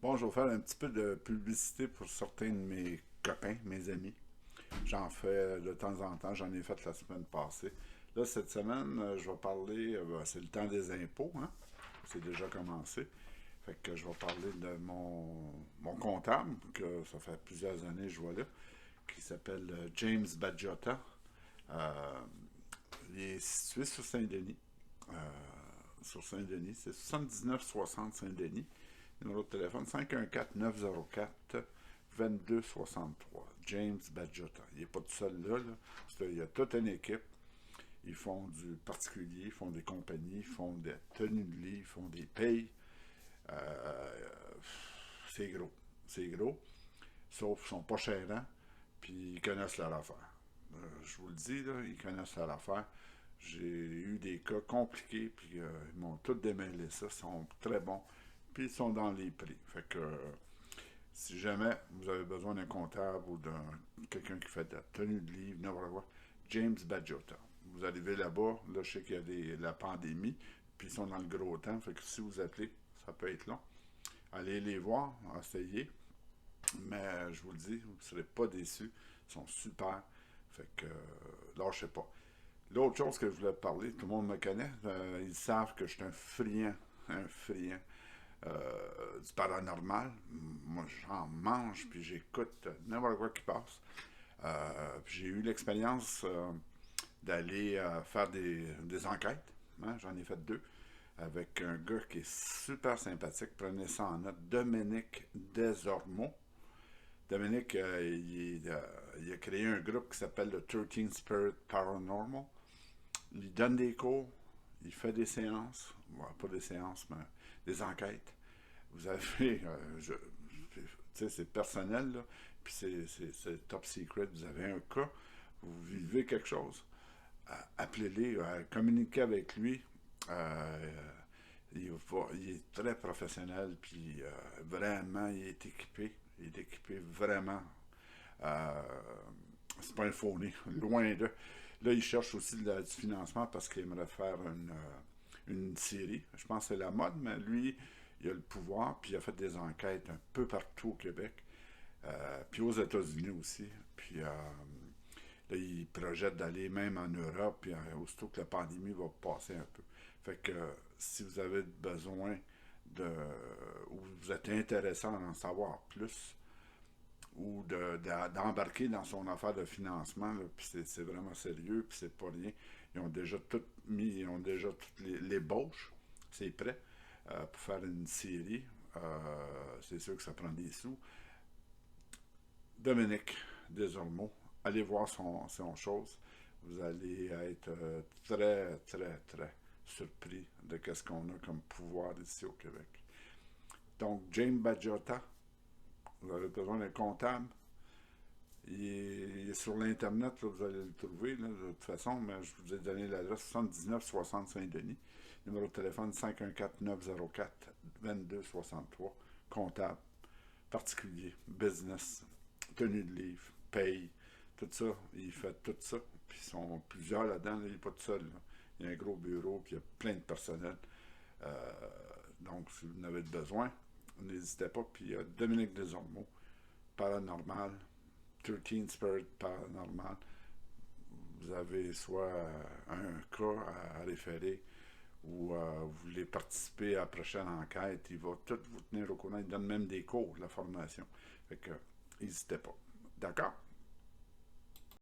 Bon, je vais faire un petit peu de publicité pour certains de mes copains, mes amis. J'en fais de temps en temps, j'en ai fait la semaine passée. Là, cette semaine, je vais parler, c'est le temps des impôts, hein? C'est déjà commencé. Fait que je vais parler de mon comptable, que ça fait plusieurs années que je vois là, qui s'appelle James Badgiotta. Euh, il est situé sur Saint-Denis. Euh, sur Saint-Denis, c'est 7960 Saint-Denis. Numéro de téléphone 514-904-2263. James Badgiotta. Il n'est pas tout seul là. Il y a toute une équipe. Ils font du particulier, ils font des compagnies, ils font des tenues de lit, ils font des payes. Euh, c'est gros. C'est gros. Sauf qu'ils sont pas chérants, puis ils connaissent leur affaire. Je vous le dis, là, ils connaissent leur affaire. J'ai eu des cas compliqués, puis ils m'ont tous démêlé ça. Ils sont très bons, puis ils sont dans les prix. Fait que si jamais vous avez besoin d'un comptable ou d'un quelqu'un qui fait de la tenue de livre, n'importe quoi, James Badgiotta. Vous arrivez là-bas, là je sais qu'il y a la pandémie, puis ils sont dans le gros temps, fait que si vous appelez, ça peut être long. Allez les voir, essayez, mais je vous le dis, vous ne serez pas déçus. Ils sont super. Fait que lâchez pas. L'autre chose que je voulais parler, tout le monde me connaît, ils savent que je suis un friand du paranormal. Moi, j'en mange, puis j'écoute n'importe quoi qui passe. Puis j'ai eu l'expérience d'aller faire des enquêtes. Hein, j'en ai fait deux avec un gars qui est super sympathique. Prenez ça en note. Dominique Desormeaux. Dominique, il a créé un groupe qui s'appelle le 13 Spirit Paranormal. Il donne des cours, il fait des séances, ouais, pas des séances, mais des enquêtes. Vous avez, tu sais, c'est personnel, là, puis c'est top secret. Vous avez un cas, vous vivez quelque chose, appelez-les, communiquez avec lui. Euh, il est très professionnel, puis vraiment, il est équipé vraiment. Euh, c'est pas un faux nez, loin de. Là, il cherche aussi du financement parce qu'il aimerait faire une série. Je pense que c'est la mode, mais lui, il a le pouvoir, puis il a fait des enquêtes un peu partout au Québec, puis aux États-Unis aussi. Puis là, il projette d'aller même en Europe, puis aussitôt que la pandémie va passer un peu. Fait que si vous avez besoin de, ou vous êtes intéressé à en savoir plus, ou d'embarquer dans son affaire de financement, là, puis c'est vraiment sérieux, puis c'est pas rien. Ils ont déjà tout mis, ils ont déjà toutes les bauches, c'est prêt pour faire une série. C'est sûr que ça prend des sous. Dominique Desormeaux, allez voir son chose. Vous allez être très, très, très surpris de ce qu'on a comme pouvoir ici au Québec. Donc, James Badgiotta, vous avez besoin d'un comptable. Il est sur l'Internet, là, vous allez le trouver, là, de toute façon, mais je vous ai donné l'adresse 7960 Saint-Denis. Numéro de téléphone 514-904-2263. Comptable, particulier, business, tenue de livre, paye, tout ça. Il fait tout ça. Puis ils sont plusieurs là-dedans, là, il n'est pas tout seul. Là. Il y a un gros bureau, puis il y a plein de personnel. Euh, donc, si vous en avez besoin, n'hésitez pas. Puis il y a Dominique Desormeaux, paranormal, 13 Spirit Paranormal. Vous avez soit un cas à référer ou vous voulez participer à la prochaine enquête, il va tout vous tenir au courant. Il donne même des cours de la formation. Fait que, n'hésitez pas. D'accord?